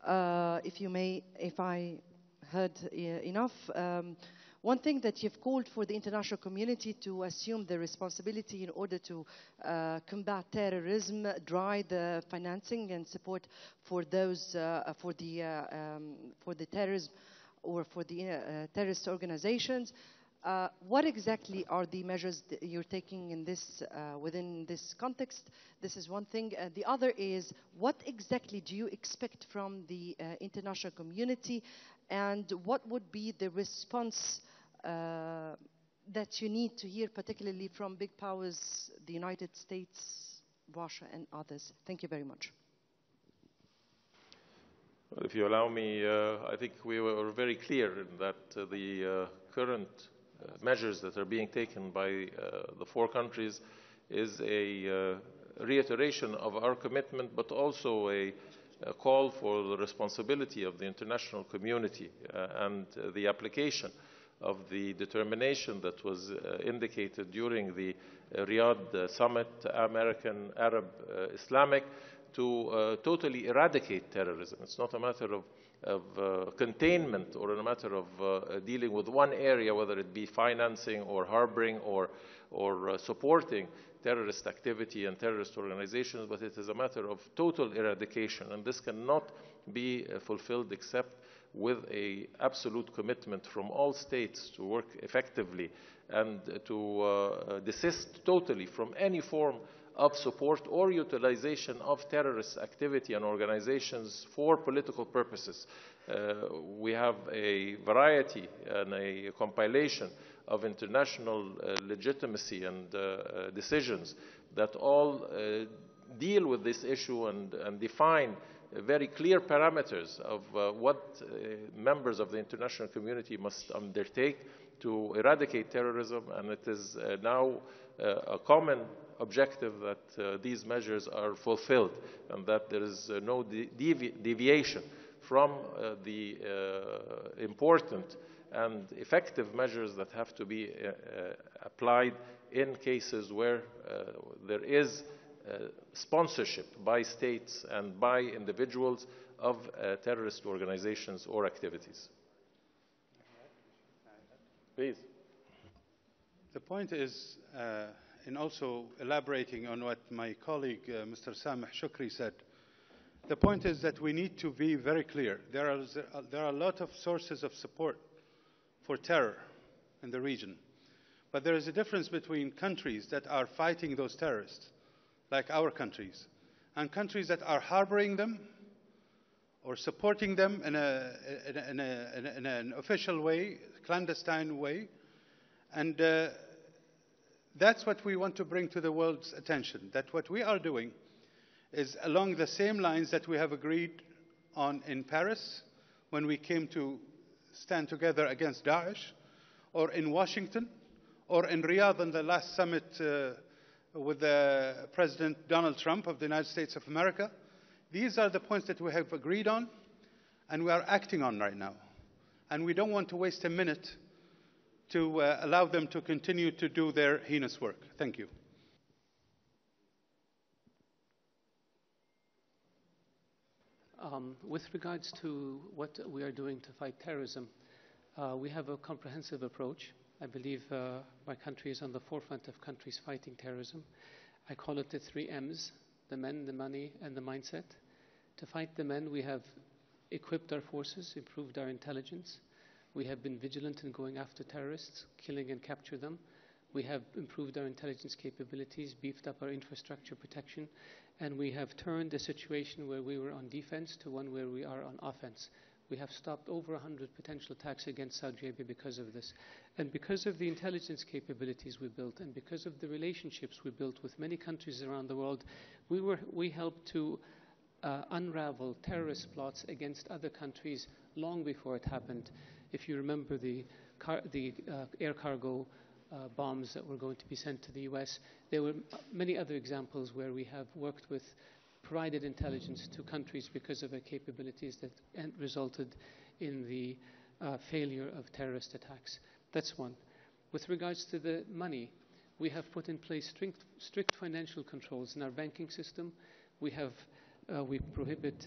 If I heard enough, one thing that you've called for the international community to assume the responsibility in order to combat terrorism, drive the financing and support for those for the terrorism or for the terrorist organizations. What exactly are the measures that you're taking in this within this context? This is one thing. The other is, what exactly do you expect from the international community, and what would be the response that you need to hear, particularly from big powers, the United States, Russia, and others? Thank you very much. Well, if you allow me, I think we were very clear in that the current measures that are being taken by the four countries is a reiteration of our commitment, but also a call for the responsibility of the international community and the application of the determination that was indicated during the Riyadh summit, American, Arab, Islamic, to totally eradicate terrorism. It's not a matter of containment or a matter of dealing with one area, whether it be financing or harboring or supporting terrorist activity and terrorist organizations, but it is a matter of total eradication. And this cannot be fulfilled except with an absolute commitment from all states to work effectively and to desist totally from any form of support or utilization of terrorist activity and organizations for political purposes. We have a variety and a compilation of international legitimacy and decisions that all deal with this issue and define very clear parameters of what members of the international community must undertake to eradicate terrorism, and it is now a common objective that these measures are fulfilled and that there is no deviation from the important and effective measures that have to be applied in cases where there is sponsorship by states and by individuals of terrorist organizations or activities. Please. The point is, in also elaborating on what my colleague, Mr. Samih Shukri said, the point is that we need to be very clear. There are a lot of sources of support for terror in the region. But there is a difference between countries that are fighting those terrorists, like our countries, and countries that are harboring them or supporting them in an official way, clandestine way. And that's what we want to bring to the world's attention, that what we are doing is along the same lines that we have agreed on in Paris when we came to stand together against Daesh, or in Washington, or in Riyadh in the last summit with President Donald Trump of the United States of America. These are the points that we have agreed on and we are acting on right now. And we don't want to waste a minute to allow them to continue to do their heinous work. Thank you. With regards to what we are doing to fight terrorism, we have a comprehensive approach. I believe my country is on the forefront of countries fighting terrorism. I call it the 3 M's, the men, the money, and the mindset. To fight the men, we have equipped our forces, improved our intelligence. We have been vigilant in going after terrorists, killing and capture them. We have improved our intelligence capabilities, beefed up our infrastructure protection, and we have turned a situation where we were on defense to one where we are on offense. We have stopped over 100 potential attacks against Saudi Arabia because of this. And because of the intelligence capabilities we built, and because of the relationships we built with many countries around the world, we helped to unravel terrorist plots against other countries long before it happened. If you remember the air cargo bombs that were going to be sent to the US, there were many other examples where we have worked with, provided intelligence to countries because of our capabilities that resulted in the failure of terrorist attacks. That's one. With regards to the money, we have put in place strict financial controls in our banking system. We prohibit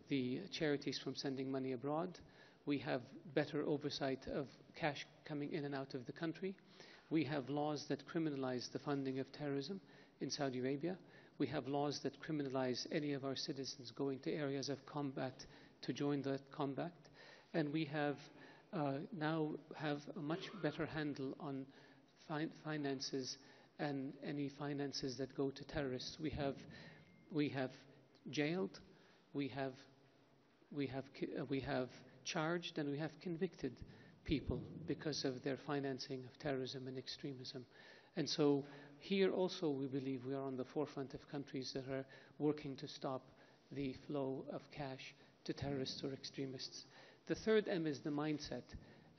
the charities from sending money abroad. We have better oversight of cash coming in and out of the country. We have laws that criminalize the funding of terrorism in Saudi Arabia. We have laws that criminalize any of our citizens going to areas of combat to join that combat. And we have now have a much better handle on finances and any finances that go to terrorists. We have jailed, we have charged, and we have convicted people because of their financing of terrorism and extremism. And so here also we believe we are on the forefront of countries that are working to stop the flow of cash to terrorists or extremists. The third M is the mindset,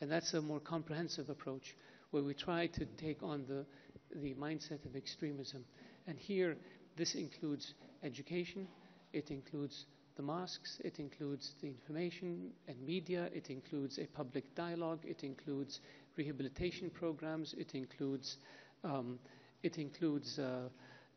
and that's a more comprehensive approach where we try to take on the mindset of extremism. And here this includes education, it includes the mosques, it includes the information and media, it includes a public dialogue, it includes rehabilitation programs, it includes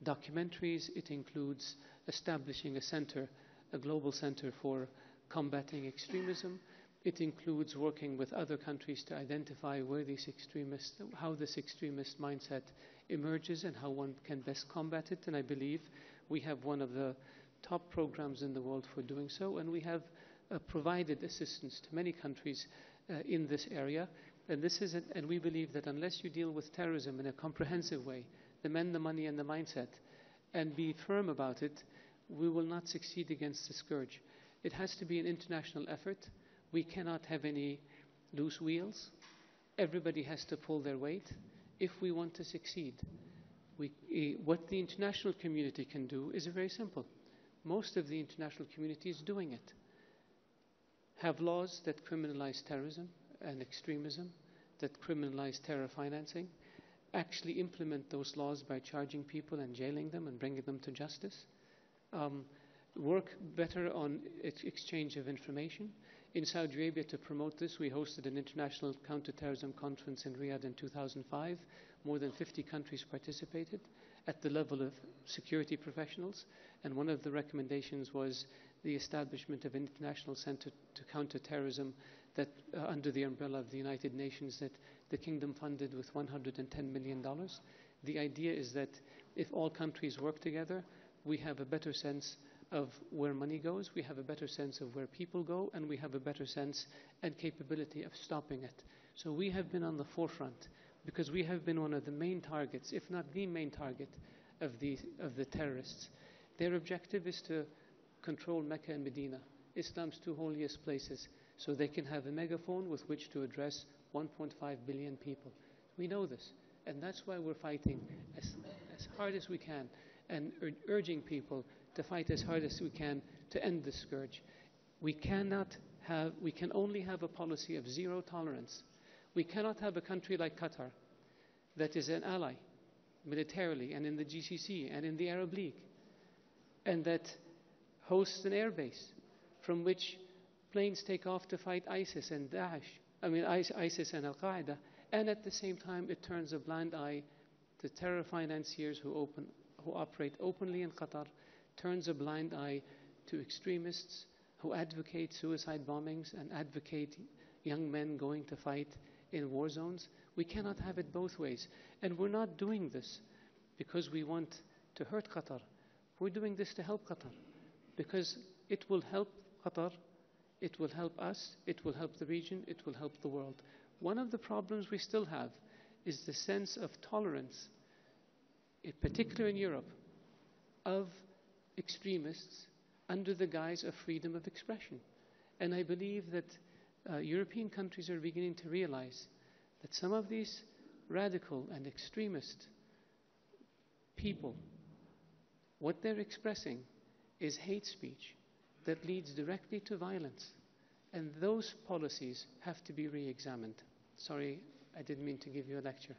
documentaries, it includes establishing a center, a global center for combating extremism. It includes working with other countries to identify where these extremists, how this extremist mindset emerges and how one can best combat it. And I believe we have one of the top programs in the world for doing so, and we have provided assistance to many countries in this area. And and we believe that unless you deal with terrorism in a comprehensive way, the men, the money, and the mindset, and be firm about it, we will not succeed against the scourge. It has to be an international effort. We cannot have any loose wheels. Everybody has to pull their weight if we want to succeed. What the international community can do is very simple. Most of the international community is doing it. Have laws that criminalize terrorism and extremism, that criminalize terror financing, actually implement those laws by charging people and jailing them and bringing them to justice, work better on exchange of information. In Saudi Arabia, to promote this, we hosted an international counterterrorism conference in Riyadh in 2005. More than 50 countries participated at the level of security professionals, and one of the recommendations was the establishment of an international center to counter terrorism that under the umbrella of the United Nations that the Kingdom funded with $110 million. The idea is that if all countries work together, we have a better sense of where money goes, we have a better sense of where people go, and we have a better sense and capability of stopping it. So we have been on the forefront because we have been one of the main targets, if not the main target, of the terrorists. Their objective is to control Mecca and Medina, Islam's two holiest places, so they can have a megaphone with which to address 1.5 billion people. We know this, and that's why we're fighting as hard as we can and urging people to fight as hard as we can to end this scourge. We can only have a policy of zero tolerance. We cannot have a country like Qatar that is an ally militarily and in the GCC and in the Arab League, and that hosts an airbase from which planes take off to fight ISIS and ISIS and Al-Qaeda, and at the same time it turns a blind eye to terror financiers who operate openly in Qatar, turns a blind eye to extremists who advocate suicide bombings and advocate young men going to fight in war zones. We cannot have it both ways. And we're not doing this because we want to hurt Qatar. We're doing this to help Qatar because it will help Qatar, it will help us, it will help the region, it will help the world. One of the problems we still have is the sense of tolerance, in particular in Europe, of extremists under the guise of freedom of expression. And I believe that European countries are beginning to realize that some of these radical and extremist people, what they're expressing is hate speech that leads directly to violence. And those policies have to be re-examined. Sorry, I didn't mean to give you a lecture.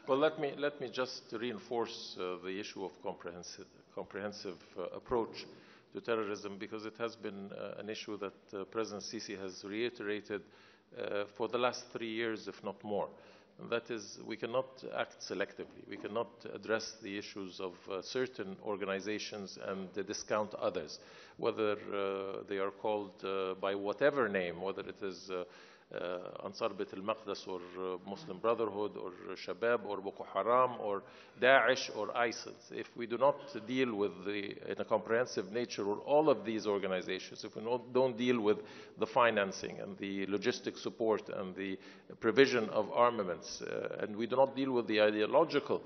Well, let me just reinforce the issue of comprehensive approach to terrorism, because it has been an issue that President Sisi has reiterated for the last 3 years, if not more. And that is, we cannot act selectively. We cannot address the issues of certain organizations and discount others, whether they are called by whatever name, whether it is Ansar Bait al-Maqdis or Muslim Brotherhood or Shabab or Boko Haram or Daesh or ISIL. If we do not deal with in a comprehensive nature with all of these organizations, if we don't deal with the financing and the logistic support and the provision of armaments, and we do not deal with the ideological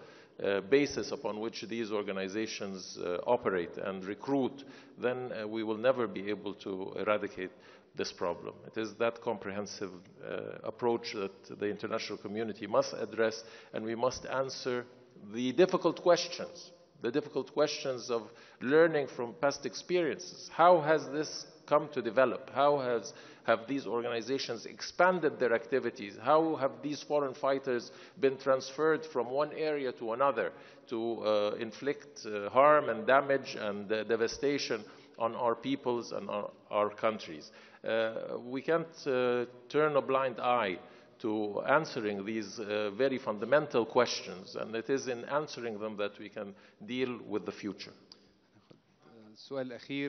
basis upon which these organizations operate and recruit, then we will never be able to eradicate this problem. It is that comprehensive approach that the international community must address, and we must answer the difficult questions of learning from past experiences. How has this come to develop? How have these organizations expanded their activities? How have these foreign fighters been transferred from one area to another to inflict harm and damage and devastation on our peoples and our countries? We can't turn a blind eye to answering these very fundamental questions, and it is in answering them that we can deal with the future. السؤال الأخير